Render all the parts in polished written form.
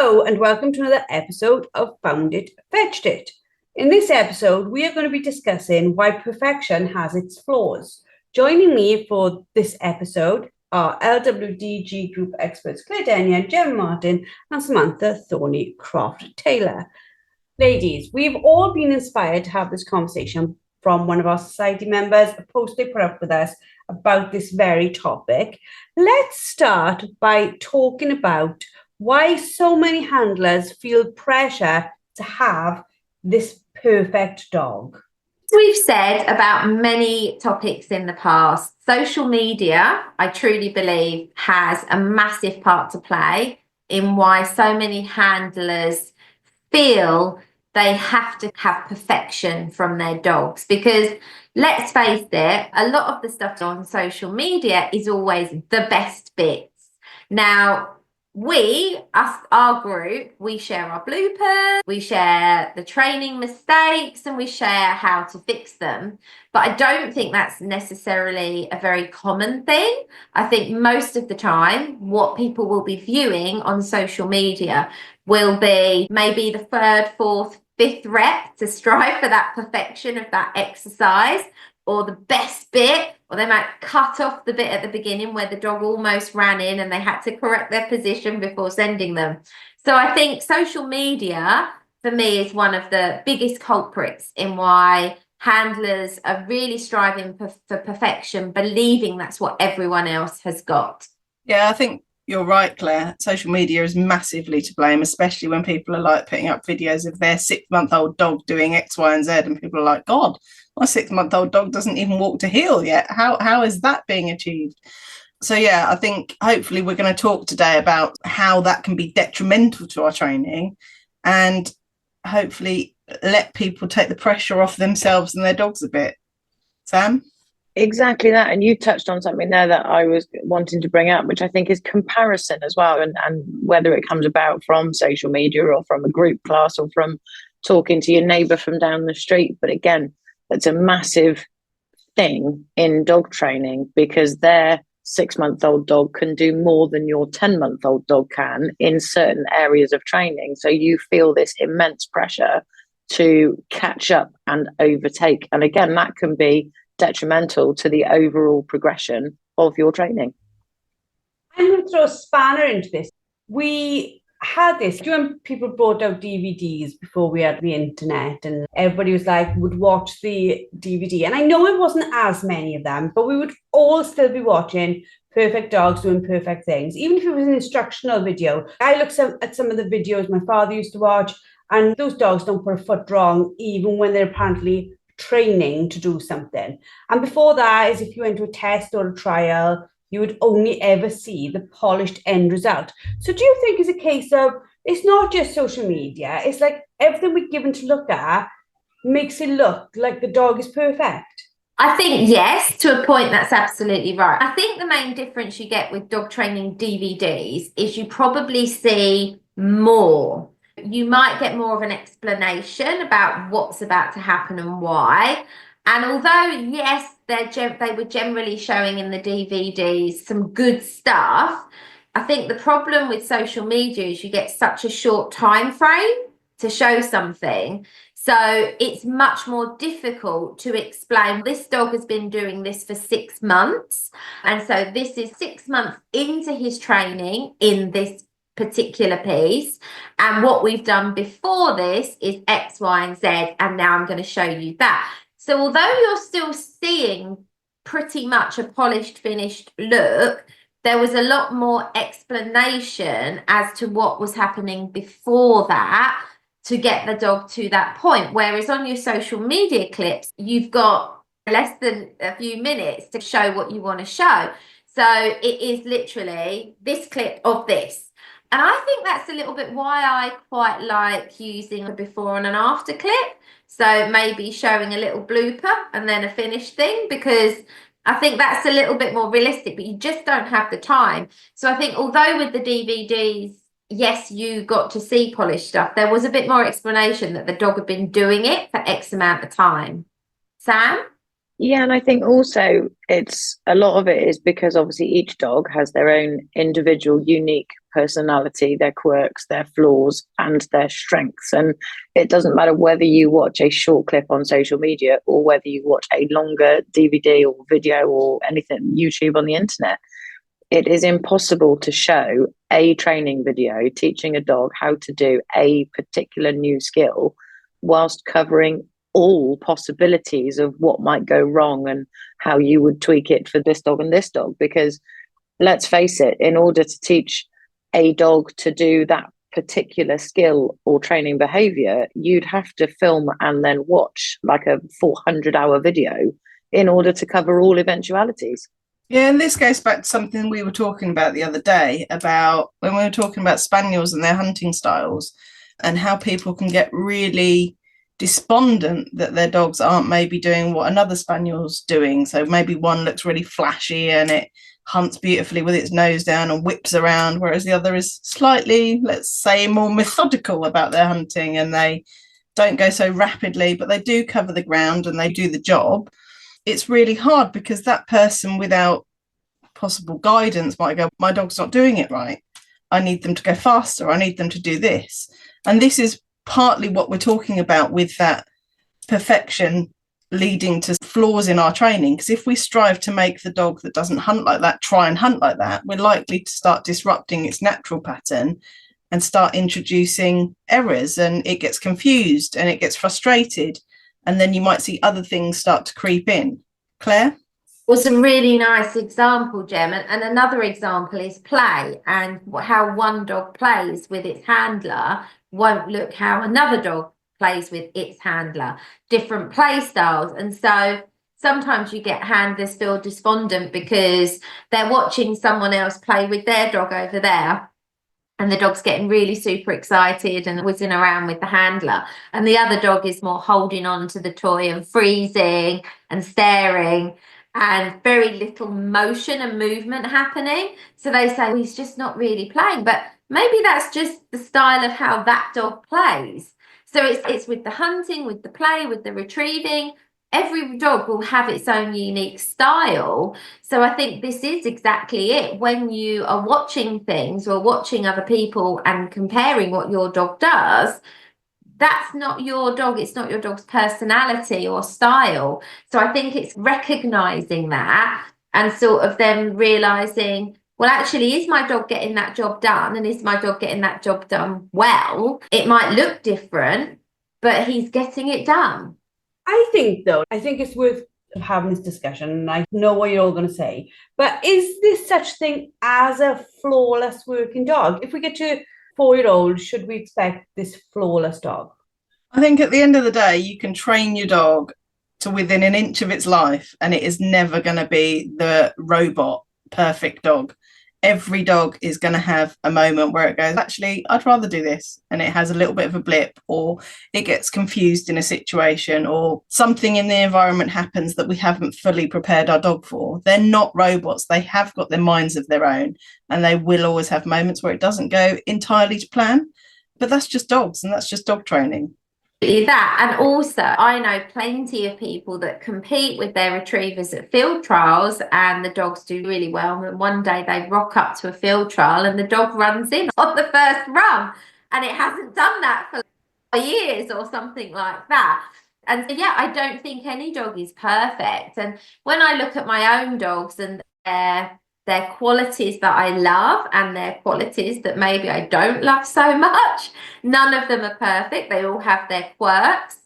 Hello and welcome to another episode of Found It, Fetched It. In this episode, we are going to be discussing why perfection has its flaws. Joining me for this episode are LWDG group experts Claire Denyer, Jemma Martin and Samantha Thorneycroft-Taylor. Ladies, we've all been inspired to have this conversation from one of our society members, a post they put up with us about this very topic. Let's start by talking about why so many handlers feel pressure to have this perfect dog. We've said about many topics in the past, social media, I truly believe, has a massive part to play in why so many handlers feel they have to have perfection from their dogs. Because let's face it, a lot of the stuff on social media is always the best bits. Now, our group, we share our bloopers, we share the training mistakes, and we share how to fix them. But I don't think that's necessarily a very common thing. I think most of the time, what people will be viewing on social media will be maybe the third, fourth, fifth rep to strive for that perfection of that exercise, or the best bit, or they might cut off the bit at the beginning where the dog almost ran in and they had to correct their position before sending them. So I think social media, for me, is one of the biggest culprits in why handlers are really striving for perfection, believing that's what everyone else has got. Yeah, I think you're right, Claire. Social media is massively to blame, especially when people are like putting up videos of their 6-month-old dog doing X, Y, and Z, and people are like, God, my 6-month-old dog doesn't even walk to heel yet. How is that being achieved? So yeah, I think hopefully we're going to talk today about how that can be detrimental to our training, and hopefully let people take the pressure off themselves and their dogs a bit. Sam? Exactly that. And you touched on something there that I was wanting to bring up, which I think is comparison as well. And whether it comes about from social media or from a group class or from talking to your neighbour from down the street. But again, that's a massive thing in dog training, because their 6-month-old dog can do more than your 10-month-old dog can in certain areas of training. So you feel this immense pressure to catch up and overtake. And again, that can be detrimental to the overall progression of your training. I'm going to throw a spanner into this. We had this when people brought out DVDs before we had the internet, and everybody was like, would watch the DVD. And I know it wasn't as many of them, but we would all still be watching perfect dogs doing perfect things, even if it was an instructional video. I looked at some of the videos my father used to watch, and those dogs don't put a foot wrong, even when they're apparently training to do something. And before that, is if you went to a test or a trial, you would only ever see the polished end result. So do you think it's a case of, it's not just social media, it's like everything we're given to look at makes it look like the dog is perfect? I think yes, to a point, that's absolutely right. I think the main difference you get with dog training DVDs is you probably see more. You might get more of an explanation about what's about to happen and why. And although, yes, they were generally showing in the DVDs some good stuff, I think the problem with social media is you get such a short time frame to show something. So it's much more difficult to explain, this dog has been doing this for 6 months. And so this is 6 months into his training in this particular piece, and what we've done before this is X, Y, and Z, and now I'm going to show you that. So although you're still seeing pretty much a polished, finished look, there was a lot more explanation as to what was happening before that to get the dog to that point. Whereas on your social media clips, you've got less than a few minutes to show what you want to show. So it is literally this clip of this. And I think that's a little bit why I quite like using a before and an after clip. So maybe showing a little blooper and then a finished thing, because I think that's a little bit more realistic, but you just don't have the time. So I think although with the DVDs, yes, you got to see polished stuff, there was a bit more explanation that the dog had been doing it for X amount of time. Sam? Yeah, and I think also it's a lot of it is because obviously each dog has their own individual unique personality, their quirks, their flaws, and their strengths. And it doesn't matter whether you watch a short clip on social media or whether you watch a longer DVD or video or anything, YouTube on the internet. It is impossible to show a training video teaching a dog how to do a particular new skill whilst covering all possibilities of what might go wrong and how you would tweak it for this dog and this dog. Because let's face it, in order to teach a dog to do that particular skill or training behavior, you'd have to film and then watch like a 400-hour video in order to cover all eventualities. Yeah, and this goes back to something we were talking about the other day, about when we were talking about spaniels and their hunting styles and how people can get really despondent that their dogs aren't maybe doing what another spaniel's doing. So maybe one looks really flashy and it hunts beautifully with its nose down and whips around, whereas the other is slightly, let's say, more methodical about their hunting, and they don't go so rapidly, but they do cover the ground and they do the job. It's really hard because that person without possible guidance might go, my dog's not doing it right. I need them to go faster. I need them to do this. And this is partly what we're talking about with that perfection leading to flaws in our training. Because if we strive to make the dog that doesn't hunt like that try and hunt like that, we're likely to start disrupting its natural pattern and start introducing errors, and it gets confused and it gets frustrated. And then you might see other things start to creep in. Claire? Was a really nice example, Jem. And another example is play, and how one dog plays with its handler won't look how another dog plays with its handler. Different play styles. And so sometimes you get handlers feel despondent because they're watching someone else play with their dog over there, and the dog's getting really super excited and whizzing around with the handler. And the other dog is more holding on to the toy and freezing and staring, and very little motion and movement happening. So they say, well, he's just not really playing. But maybe that's just the style of how that dog plays. So it's with the hunting, with the play, with the retrieving. Every dog will have its own unique style. So I think this is exactly it. When you are watching things or watching other people and comparing what your dog does, that's not your dog. It's not your dog's personality or style. So I think it's recognizing that and sort of then realizing, well, actually, is my dog getting that job done? And is my dog getting that job done well? It might look different, but he's getting it done. I think it's worth having this discussion, and I know what you're all going to say, but is there such thing as a flawless working dog? If we get to 4-year-old, should we expect this flawless dog? I think at the end of the day, you can train your dog to within an inch of its life, and it is never going to be the robot perfect dog. Every dog is going to have a moment where it goes, actually, I'd rather do this. And it has a little bit of a blip, or it gets confused in a situation, or something in the environment happens that we haven't fully prepared our dog for. They're not robots. They have got their minds of their own, and they will always have moments where it doesn't go entirely to plan. But that's just dogs, and that's just dog training. That, and also I know plenty of people that compete with their retrievers at field trials, and the dogs do really well, and one day they rock up to a field trial and the dog runs in on the first run, and it hasn't done that for years or something like that. And so, yeah, I don't think any dog is perfect. And when I look at my own dogs and their qualities that I love and their qualities that maybe I don't love so much, none of them are perfect. They all have their quirks.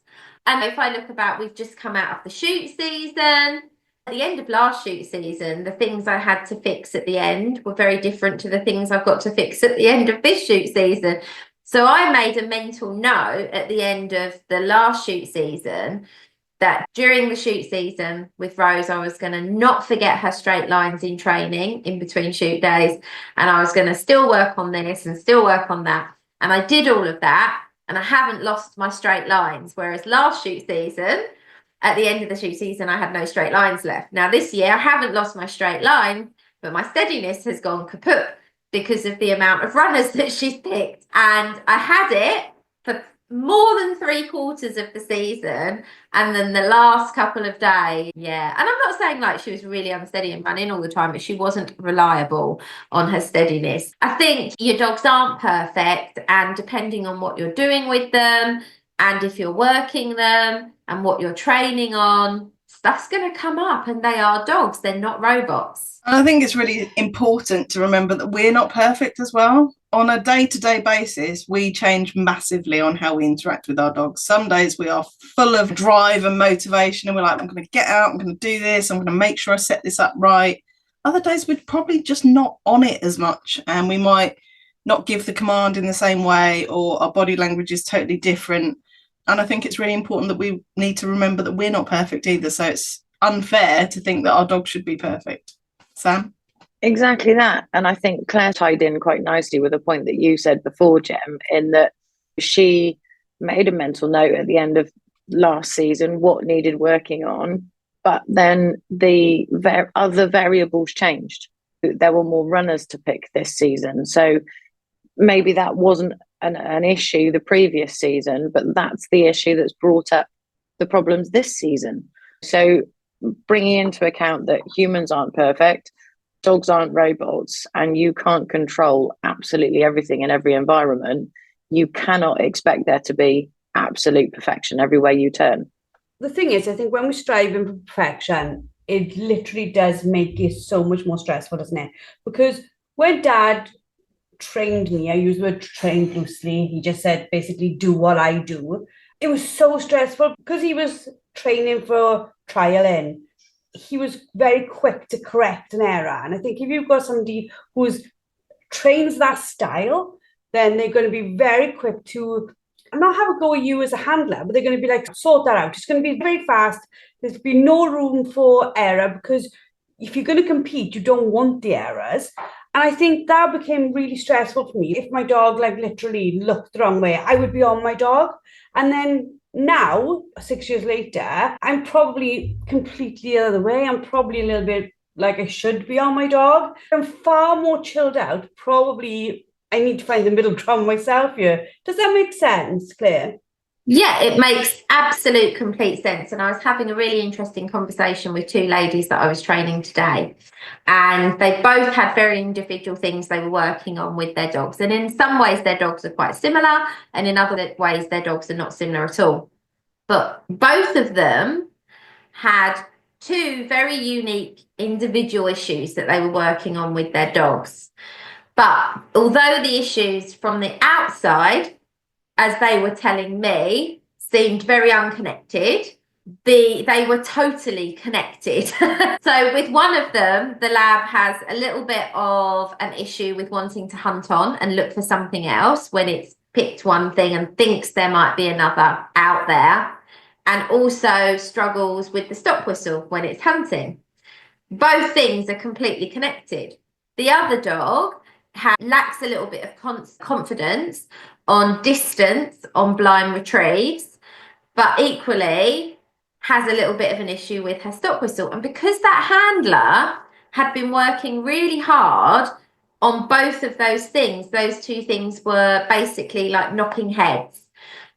And if I look about, we've just come out of the shoot season. At the end of last shoot season, the things I had to fix at the end were very different to the things I've got to fix at the end of this shoot season. So I made a mental note at the end of the last shoot season that during the shoot season with Rose, I was going to not forget her straight lines in training in between shoot days. And I was going to still work on this and still work on that. And I did all of that. And I haven't lost my straight lines. Whereas last shoot season, at the end of the shoot season, I had no straight lines left. Now this year, I haven't lost my straight line, but my steadiness has gone kaput because of the amount of runners that she's picked. And I had it for more than 3/4 of the season, and then the last couple of days, yeah. And I'm not saying like she was really unsteady and running all the time, but she wasn't reliable on her steadiness. I think your dogs aren't perfect, and depending on what you're doing with them, and if you're working them, and what you're training on, stuff's going to come up, and they are dogs, they're not robots. And I think it's really important to remember that we're not perfect as well. On a day-to-day basis, we change massively on how we interact with our dogs. Some days we are full of drive and motivation, and we're like, I'm going to get out, I'm going to do this, I'm going to make sure I set this up right. Other days we're probably just not on it as much, and we might not give the command in the same way, or our body language is totally different. And I think it's really important that we need to remember that we're not perfect either. So it's unfair to think that our dog should be perfect. Sam? Exactly that. And I think Claire tied in quite nicely with a point that you said before, Jem, in that she made a mental note at the end of last season what needed working on, but then the other variables changed. There were more runners to pick this season. So maybe that wasn't an issue the previous season, but that's the issue that's brought up the problems this season. So bringing into account that humans aren't perfect, dogs aren't robots, and you can't control absolutely everything in every environment, you cannot expect there to be absolute perfection everywhere you turn. The thing is, I think when we're striving for perfection, it literally does make it so much more stressful, doesn't it? Because when Dad trained me, I use the word trained loosely, he just said basically do what I do. It was so stressful because he was training for trialing. He was very quick to correct an error. And I think if you've got somebody who's trains that style, then they're going to be very quick to not have a go at you as a handler, but they're going to be like, sort that out. It's going to be very fast. There's going to be no room for error, because if you're going to compete, you don't want the errors. And I think that became really stressful for me. If my dog like literally looked the wrong way, I would be on my dog. And then now, 6 years later, I'm probably completely the other way. I'm probably a little bit like I should be on my dog. I'm far more chilled out. Probably I need to find the middle ground myself here. Does that make sense, Claire? Yeah, it makes absolute complete sense. And I was having a really interesting conversation with two ladies that I was training today. And they both had very individual things they were working on with their dogs. And in some ways, their dogs are quite similar. And in other ways, their dogs are not similar at all. But both of them had two very unique individual issues that they were working on with their dogs. But although the issues from the outside, as they were telling me, seemed very unconnected, they were totally connected. So with one of them, the lab has a little bit of an issue with wanting to hunt on and look for something else when it's picked one thing and thinks there might be another out there, and also struggles with the stop whistle when it's hunting. Both things are completely connected. The other dog lacks a little bit of confidence on distance on blind retrieves, but equally has a little bit of an issue with her stop whistle. And because that handler had been working really hard on both of those things, those two things were basically like knocking heads.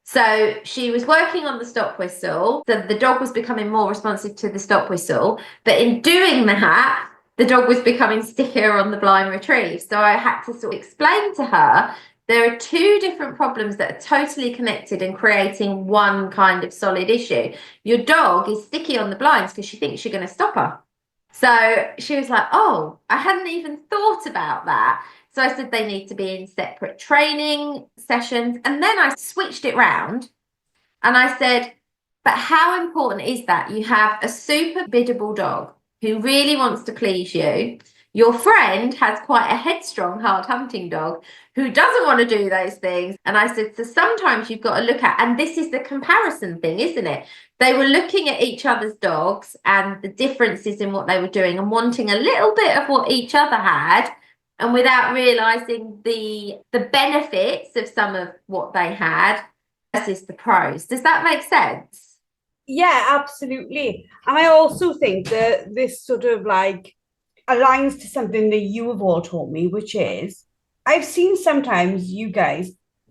So she was working on the stop whistle, so the dog was becoming more responsive to the stop whistle, but in doing that, the dog was becoming stickier on the blind retrieve. So I had to sort of explain to her there are two different problems that are totally connected and creating one kind of solid issue. Your dog is sticky on the blinds because she thinks you're going to stop her. So she was like, oh, I hadn't even thought about that. So I said they need to be in separate training sessions. And then I switched it round and I said, but how important is that you have a super biddable dog who really wants to please you? Your friend has quite a headstrong, hard hunting dog who doesn't want to do those things. And I said, so sometimes you've got to look at, and this is the comparison thing, isn't it? They were looking at each other's dogs and the differences in what they were doing and wanting a little bit of what each other had, and without realizing the benefits of some of what they had versus the pros. Does that make sense? Yeah, absolutely. And I also think that this sort of like aligns to something that you have all told me, which is I've seen sometimes you guys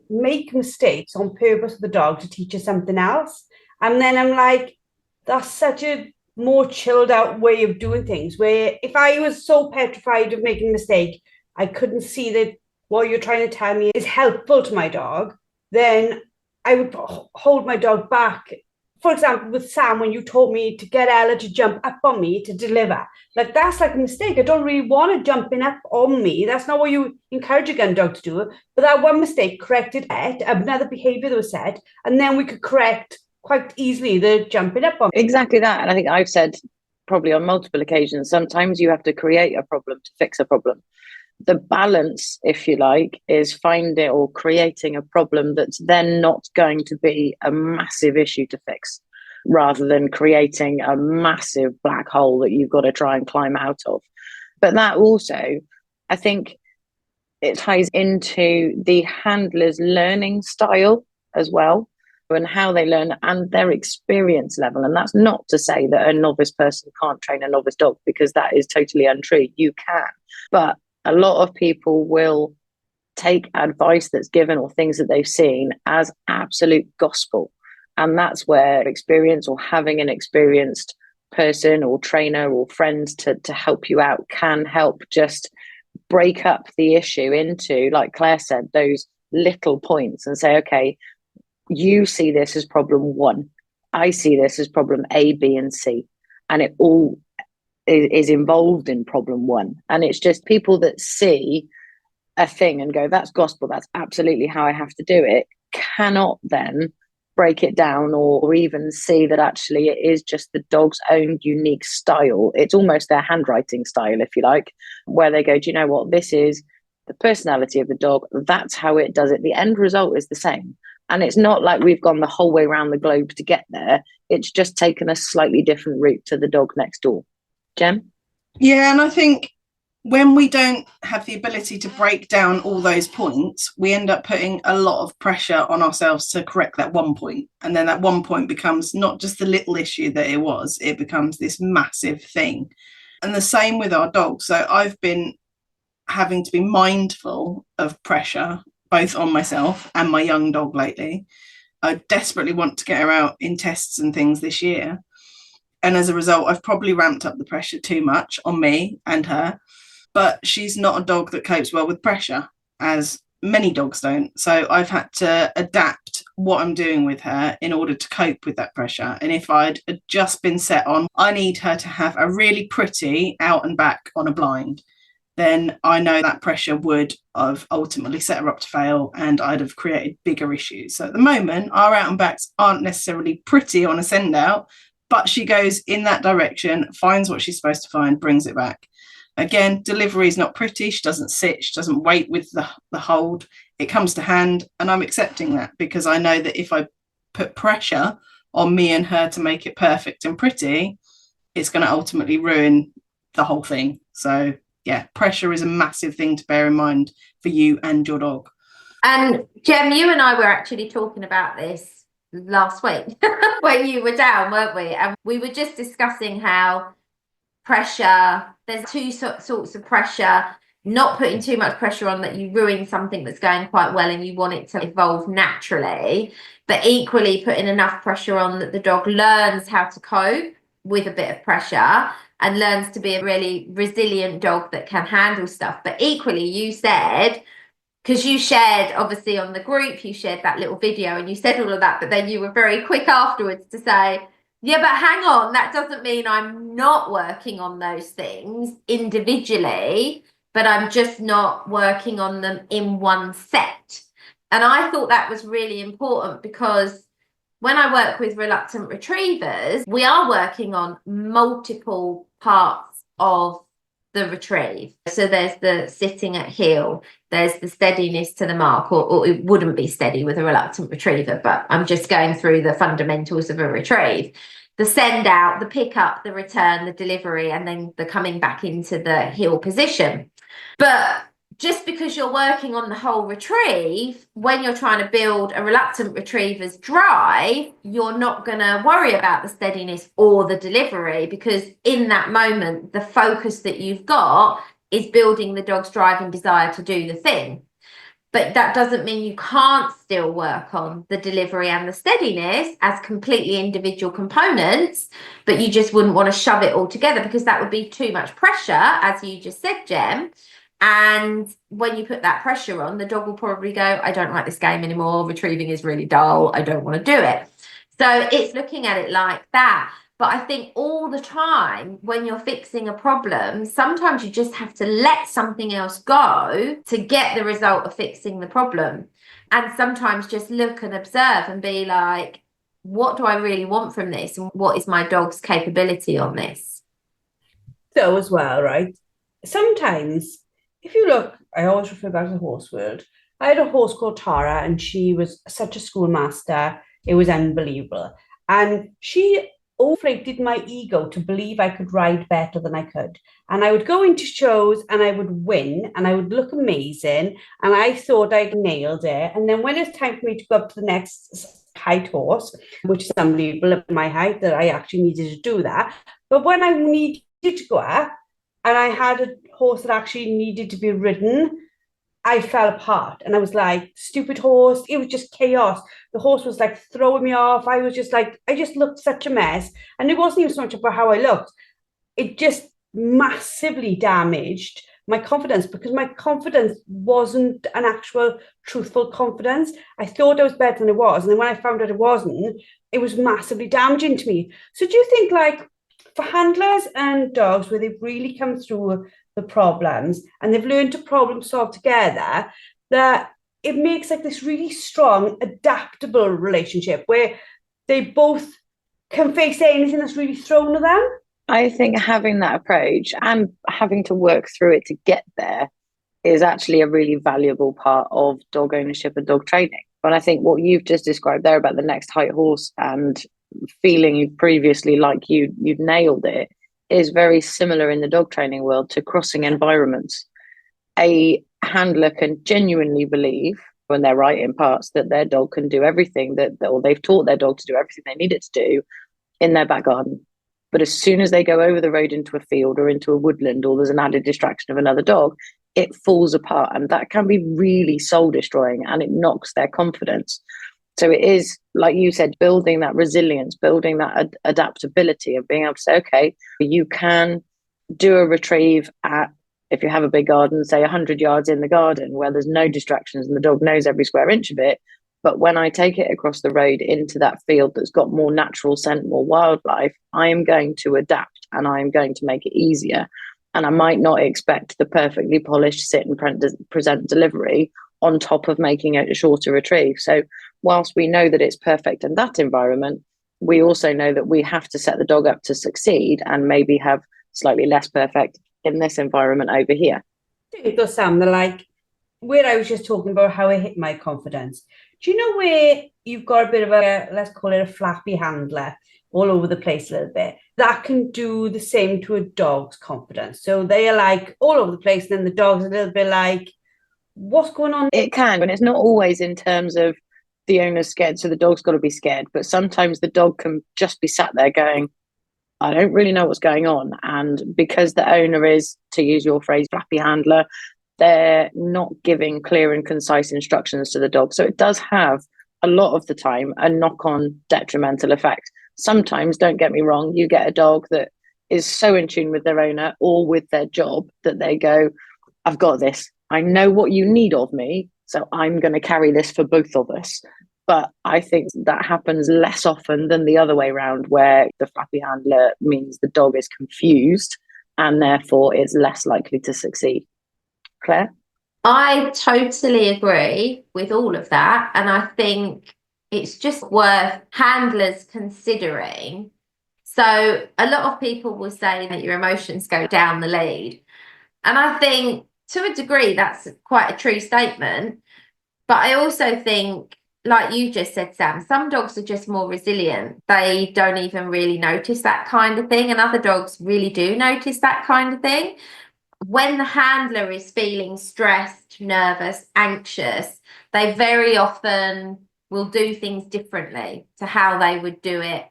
make mistakes on purpose with the dog to teach her something else. And then I'm like, that's such a more chilled out way of doing things, where if I was so petrified of making a mistake, I couldn't see that what you're trying to tell me is helpful to my dog, then I would hold my dog back. For example, with Sam, when you told me to get Ella to jump up on me to deliver, like that's like a mistake. I don't really want to jumping up on me. That's not what you encourage a gun dog to do. But that one mistake corrected another behavior that was said, and then we could correct quite easily the jumping up on me. Exactly that. And I think I've said probably on multiple occasions, sometimes you have to create a problem to fix a problem. The balance, if you like, is finding or creating a problem that's then not going to be a massive issue to fix, rather than creating a massive black hole that you've got to try and climb out of. But that also, I think it ties into the handler's learning style as well, and how they learn and their experience level. And that's not to say that a novice person can't train a novice dog, because that is totally untrue. You can. But a lot of people will take advice that's given or things that they've seen as absolute gospel. And that's where experience, or having an experienced person or trainer or friend to help you out, can help just break up the issue into, like Claire said, those little points, and say, okay, you see this as problem 1. I see this as problem A, B, and C. And it all is involved in problem 1. And it's just people that see a thing and go, that's gospel, that's absolutely how I have to do it, cannot then break it down or even see that actually it is just the dog's own unique style. It's almost their handwriting style, if you like, where they go, do you know what, this is the personality of the dog, that's how it does it. The end result is the same. And it's not like we've gone the whole way around the globe to get there. It's just taken a slightly different route to the dog next door. Jem? Yeah, and I think when we don't have the ability to break down all those points, we end up putting a lot of pressure on ourselves to correct that one point. And then that one point becomes not just the little issue that it was, it becomes this massive thing. And the same with our dogs. So I've been having to be mindful of pressure, both on myself and my young dog lately. I desperately want to get her out in tests and things this year. And as a result, I've probably ramped up the pressure too much on me and her. But she's not a dog that copes well with pressure, as many dogs don't. So I've had to adapt what I'm doing with her in order to cope with that pressure. And if I'd just been set on, I need her to have a really pretty out and back on a blind, then I know that pressure would have ultimately set her up to fail, and I'd have created bigger issues. So at the moment, our out and backs aren't necessarily pretty on a send out, but she goes in that direction, finds what she's supposed to find, brings it back. Again, delivery is not pretty. She doesn't sit, she doesn't wait with the hold. It comes to hand, and I'm accepting that, because I know that if I put pressure on me and her to make it perfect and pretty, it's going to ultimately ruin the whole thing. So yeah, pressure is a massive thing to bear in mind for you and your dog. And Jem, you and I were actually talking about this last week when you were down, weren't we? And we were just discussing how pressure, there's two sorts of pressure. Not putting too much pressure on that you ruin something that's going quite well and you want it to evolve naturally, but equally putting enough pressure on that the dog learns how to cope with a bit of pressure and learns to be a really resilient dog that can handle stuff. But equally, you said, because you shared, obviously on the group, you shared that little video and you said all of that, but then you were very quick afterwards to say, yeah, but hang on, that doesn't mean I'm not working on those things individually, but I'm just not working on them in one set. And I thought that was really important, because when I work with reluctant retrievers, we are working on multiple parts of the retrieve. So there's the sitting at heel, there's the steadiness to the mark, or it wouldn't be steady with a reluctant retriever, but I'm just going through the fundamentals of a retrieve. The send out, the pick up, the return, the delivery, and then the coming back into the heel position. But just because you're working on the whole retrieve, when you're trying to build a reluctant retriever's drive, you're not going to worry about the steadiness or the delivery, because in that moment, the focus that you've got is building the dog's drive and desire to do the thing. But that doesn't mean you can't still work on the delivery and the steadiness as completely individual components, but you just wouldn't want to shove it all together because that would be too much pressure, as you just said, Jem. And when you put that pressure on, the dog will probably go, I don't like this game anymore. Retrieving is really dull. I don't want to do it. So it's looking at it like that. But I think all the time when you're fixing a problem, sometimes you just have to let something else go to get the result of fixing the problem. And sometimes just look and observe and be like, what do I really want from this? And what is my dog's capability on this? So as well, right? Sometimes if you look, I always refer back to the horse world. I had a horse called Tara and she was such a schoolmaster. It was unbelievable. And she inflated my ego to believe I could ride better than I could. And I would go into shows and I would win and I would look amazing. And I thought I nailed it. And then when it's time for me to go up to the next height horse, which is unbelievable at my height, that I actually needed to do that. But when I needed to go up and I had a horse that actually needed to be ridden, I fell apart and I was like, stupid horse. It was just chaos. The horse was like throwing me off. I was just like, I just looked such a mess. And it wasn't even so much about how I looked. It just massively damaged my confidence because my confidence wasn't an actual truthful confidence. I thought I was better than it was. And then when I found out it wasn't, it was massively damaging to me. So do you think like for handlers and dogs where they've really come through the problems and they've learned to problem solve together, that it makes like this really strong, adaptable relationship where they both can face anything that's really thrown at them? I think having that approach and having to work through it to get there is actually a really valuable part of dog ownership and dog training. But I think what you've just described there about the next height horse and feeling previously like you'd nailed it is very similar in the dog training world to crossing environments. A handler can genuinely believe when they're right in parts that their dog can do everything or they've taught their dog to do everything they need it to do in their back garden. But as soon as they go over the road into a field or into a woodland or there's an added distraction of another dog, it falls apart. And that can be really soul destroying and it knocks their confidence. So it is, like you said, building that resilience, building that adaptability of being able to say, okay, you can do a retrieve at, if you have a big garden, say 100 yards in the garden where there's no distractions and the dog knows every square inch of it. But when I take it across the road into that field that's got more natural scent, more wildlife, I am going to adapt and I am going to make it easier. And I might not expect the perfectly polished sit and present delivery on top of making it a shorter retrieve. So whilst we know that it's perfect in that environment, we also know that we have to set the dog up to succeed and maybe have slightly less perfect in this environment over here. It does sound like where I was just talking about how it hit my confidence. Do you know where you've got a bit of a, let's call it a flappy handler all over the place a little bit? That can do the same to a dog's confidence. So they are like all over the place, and then the dog's a little bit like, what's going on? It can, and it's not always in terms of the owner's scared, so the dog's got to be scared. But sometimes the dog can just be sat there going, I don't really know what's going on. And because the owner is, to use your phrase, flappy handler, they're not giving clear and concise instructions to the dog. So it does have, a lot of the time, a knock-on detrimental effect. Sometimes, don't get me wrong, you get a dog that is so in tune with their owner or with their job that they go, I've got this. I know what you need of me, so I'm going to carry this for both of us. But I think that happens less often than the other way around, where the flappy handler means the dog is confused and therefore is less likely to succeed. Claire? I totally agree with all of that. And I think it's just worth handlers considering. So a lot of people will say that your emotions go down the lead. And I think to a degree, that's quite a true statement. But I also think, like you just said, Sam, some dogs are just more resilient. They don't even really notice that kind of thing. And other dogs really do notice that kind of thing. When the handler is feeling stressed, nervous, anxious, they very often will do things differently to how they would do it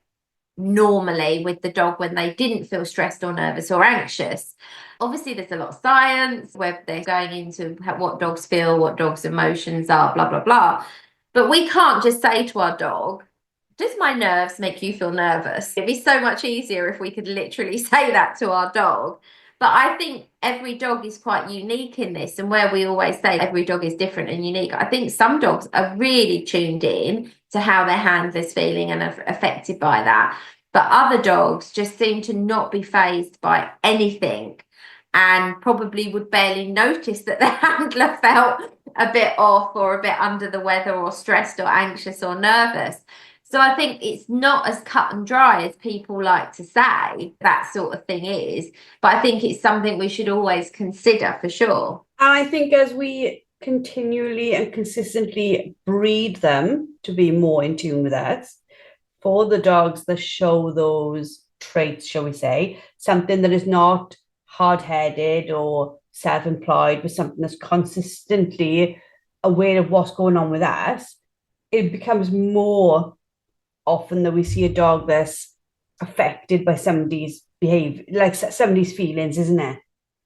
normally with the dog when they didn't feel stressed or nervous or anxious. Obviously, there's a lot of science where they're going into what dogs feel, what dogs' emotions are, blah, blah, blah. But we can't just say to our dog, does my nerves make you feel nervous? It'd be so much easier if we could literally say that to our dog. But I think every dog is quite unique in this. And where we always say every dog is different and unique, I think some dogs are really tuned in to how their handler's feeling and are affected by that. But other dogs just seem to not be fazed by anything and probably would barely notice that their handler felt a bit off or a bit under the weather or stressed or anxious or nervous. So I think it's not as cut and dry as people like to say that sort of thing is, but I think it's something we should always consider for sure. And I think as we continually and consistently breed them to be more in tune with us, for the dogs that show those traits, shall we say, something that is not hard-headed or self-employed, but something that's consistently aware of what's going on with us, it becomes more often that we see a dog that's affected by somebody's behavior, like somebody's feelings, isn't it?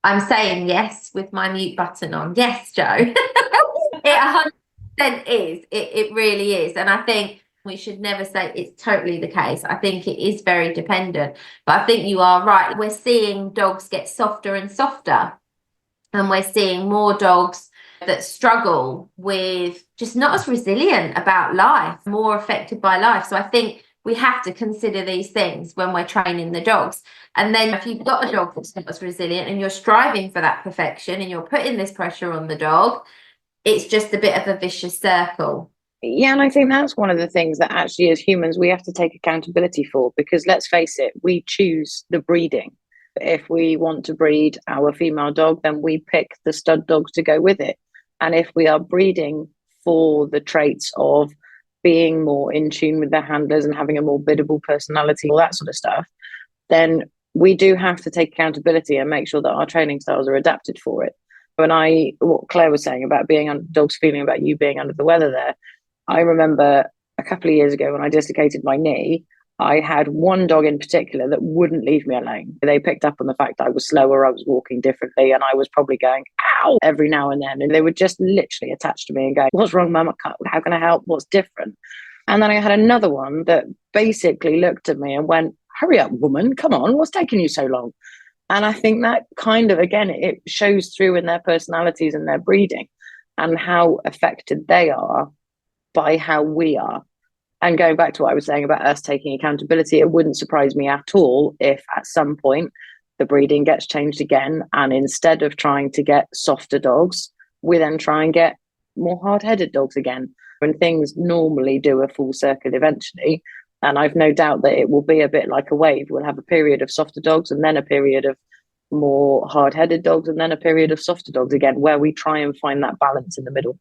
I'm saying yes with my mute button on. Yes, Joe. It 100% is. It really is. And I think we should never say it's totally the case. I think it is very dependent. But I think you are right. We're seeing dogs get softer and softer. And we're seeing more dogs that struggle with just not as resilient about life, more affected by life. So I think we have to consider these things when we're training the dogs. And then if you've got a dog that's not as resilient and you're striving for that perfection and you're putting this pressure on the dog, it's just a bit of a vicious circle. Yeah, and I think that's one of the things that actually as humans we have to take accountability for, because let's face it, we choose the breeding. If we want to breed our female dog, then we pick the stud dogs to go with it. And if we are breeding for the traits of being more in tune with their handlers and having a more biddable personality, all that sort of stuff, then we do have to take accountability and make sure that our training styles are adapted for it. What Claire was saying about dogs feeling about you being under the weather there, I remember a couple of years ago when I dislocated my knee, I had one dog in particular that wouldn't leave me alone. They picked up on the fact I was slower, I was walking differently, and I was probably going, ow, every now and then. And they would just literally attach to me and go, what's wrong, Mum? How can I help? What's different? And then I had another one that basically looked at me and went, hurry up, woman, come on, what's taking you so long? And I think that kind of, again, it shows through in their personalities and their breeding and how affected they are by how we are. And going back to what I was saying about us taking accountability, it wouldn't surprise me at all if at some point the breeding gets changed again. And instead of trying to get softer dogs, we then try and get more hard-headed dogs again. And things normally do a full circle eventually. And I've no doubt that it will be a bit like a wave. We'll have a period of softer dogs and then a period of more hard-headed dogs and then a period of softer dogs again, where we try and find that balance in the middle.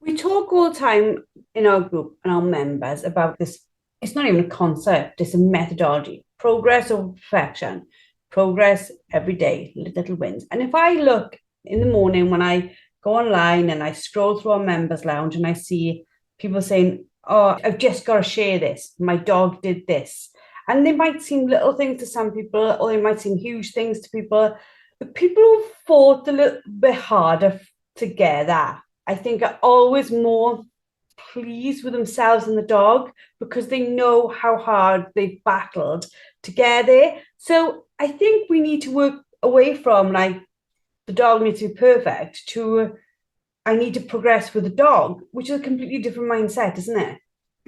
We talk all the time in our group and our members about this. It's not even a concept, it's a methodology. Progress or perfection. Progress every day, little wins. And if I look in the morning when I go online and I scroll through our members lounge and I see people saying, oh, I've just got to share this. My dog did this. And they might seem little things to some people, or they might seem huge things to people. But people who fought a little bit harder to get that, I think, are always more pleased with themselves and the dog because they know how hard they've battled to get there. So I think we need to work away from like the dog needs to be perfect to I need to progress with the dog, which is a completely different mindset, isn't it?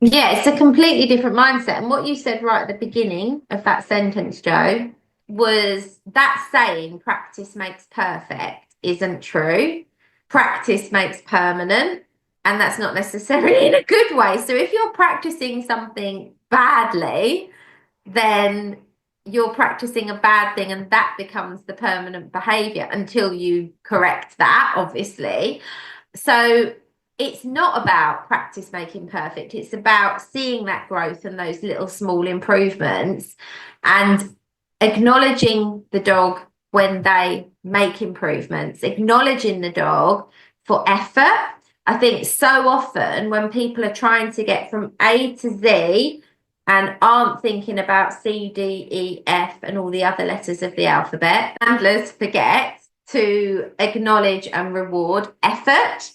Yeah, it's a completely different mindset. And what you said right at the beginning of that sentence, Joe, was that saying practice makes perfect isn't true. Practice makes permanent, and that's not necessarily in a good way. So if you're practicing something badly, then you're practicing a bad thing and that becomes the permanent behavior until you correct that, obviously. So it's not about practice making perfect. It's about seeing that growth and those little small improvements and acknowledging the dog when they make improvements, acknowledging the dog for effort. I think so often when people are trying to get from A to Z and aren't thinking about C, D, E, F and all the other letters of the alphabet, handlers forget to acknowledge and reward effort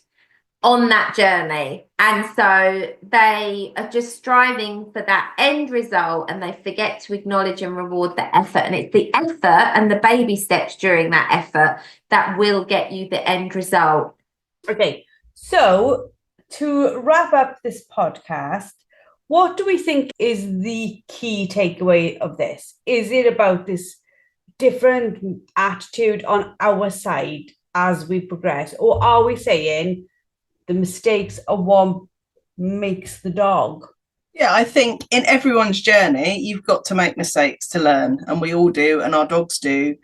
on that journey. And so they are just striving for that end result, and they forget to acknowledge and reward the effort. And it's the effort and the baby steps during that effort that will get you the end result. Okay, so to wrap up this podcast, what do we think is the key takeaway of this? Is it about this different attitude on our side as we progress? Or are we saying the mistakes are what makes the dog? Yeah, I think in everyone's journey, you've got to make mistakes to learn, and we all do, and our dogs do.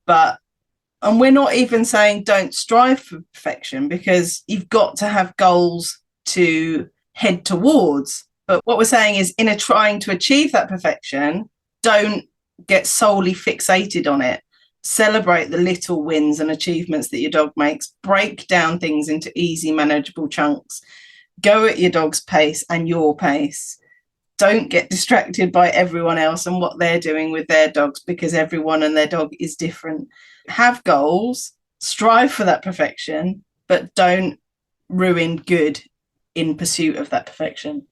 And we're not even saying don't strive for perfection, because you've got to have goals to head towards. But what we're saying is, in trying to achieve that perfection, don't get solely fixated on it. Celebrate the little wins and achievements that your dog makes. Break down things into easy, manageable chunks. Go at your dog's pace and your pace. Don't get distracted by everyone else and what they're doing with their dogs, because everyone and their dog is different. Have goals, strive for that perfection, but don't ruin good in pursuit of that perfection.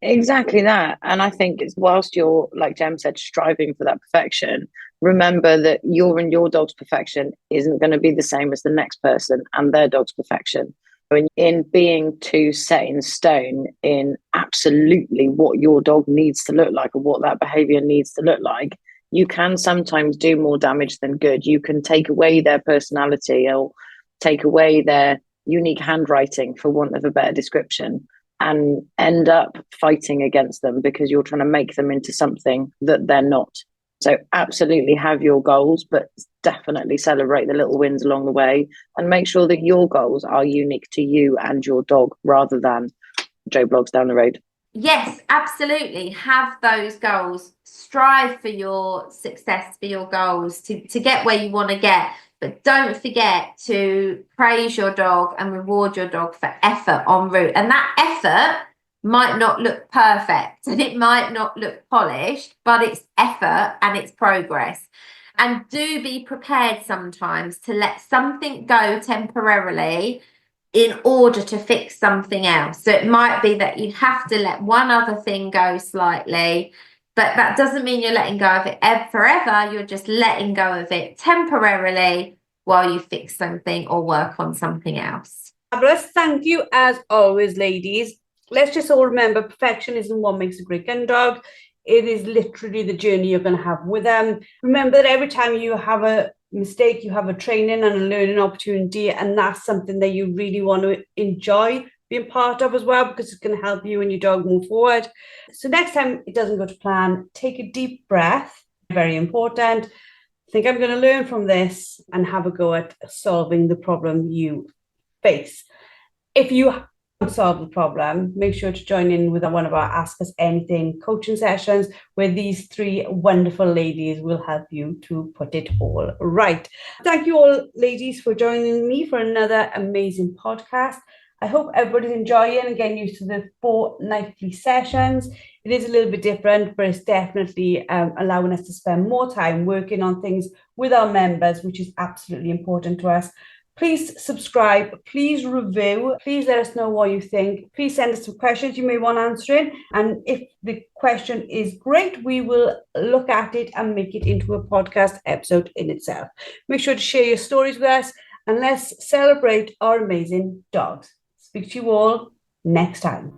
Exactly that. And I think it's, whilst you're, like Jem said, striving for that perfection, remember that your and your dog's perfection isn't going to be the same as the next person and their dog's perfection. And in being too set in stone in absolutely what your dog needs to look like or what that behavior needs to look like, you can sometimes do more damage than good. You can take away their personality or take away their unique handwriting, for want of a better description, and end up fighting against them because you're trying to make them into something that they're not. So absolutely have your goals, but definitely celebrate the little wins along the way, and make sure that your goals are unique to you and your dog rather than Joe Blogs down the road. Yes, absolutely. Have those goals. Strive for your success, for your goals, to get where you want to get. But don't forget to praise your dog and reward your dog for effort en route. And that effort might not look perfect and it might not look polished, but it's effort and it's progress. And do be prepared sometimes to let something go temporarily in order to fix something else. So it might be that you have to let one other thing go slightly, but that doesn't mean you're letting go of it forever. You're just letting go of it temporarily while you fix something or work on something else. Fabulous. Thank you as always, ladies. Let's just all remember, perfection isn't what makes a great gun dog. It is literally the journey you're going to have with them. Remember that every time you have a mistake, you have a training and a learning opportunity, and that's something that you really want to enjoy being part of as well, because it's going to help you and your dog move forward. So next time it doesn't go to plan, take a deep breath. Very important. I think I'm going to learn from this and have a go at solving the problem you face. If you solve the problem, make sure to join in with one of our Ask Us Anything coaching sessions, where these three wonderful ladies will help you to put it all right. Thank you all, ladies, for joining me for another amazing podcast. I hope everybody's enjoying and getting used to the fortnightly sessions. It is a little bit different, but it's definitely allowing us to spend more time working on things with our members, which is absolutely important to us. Please subscribe, please review, please let us know what you think. Please send us some questions you may want answering. And if the question is great, we will look at it and make it into a podcast episode in itself. Make sure to share your stories with us, and let's celebrate our amazing dogs. Speak to you all next time.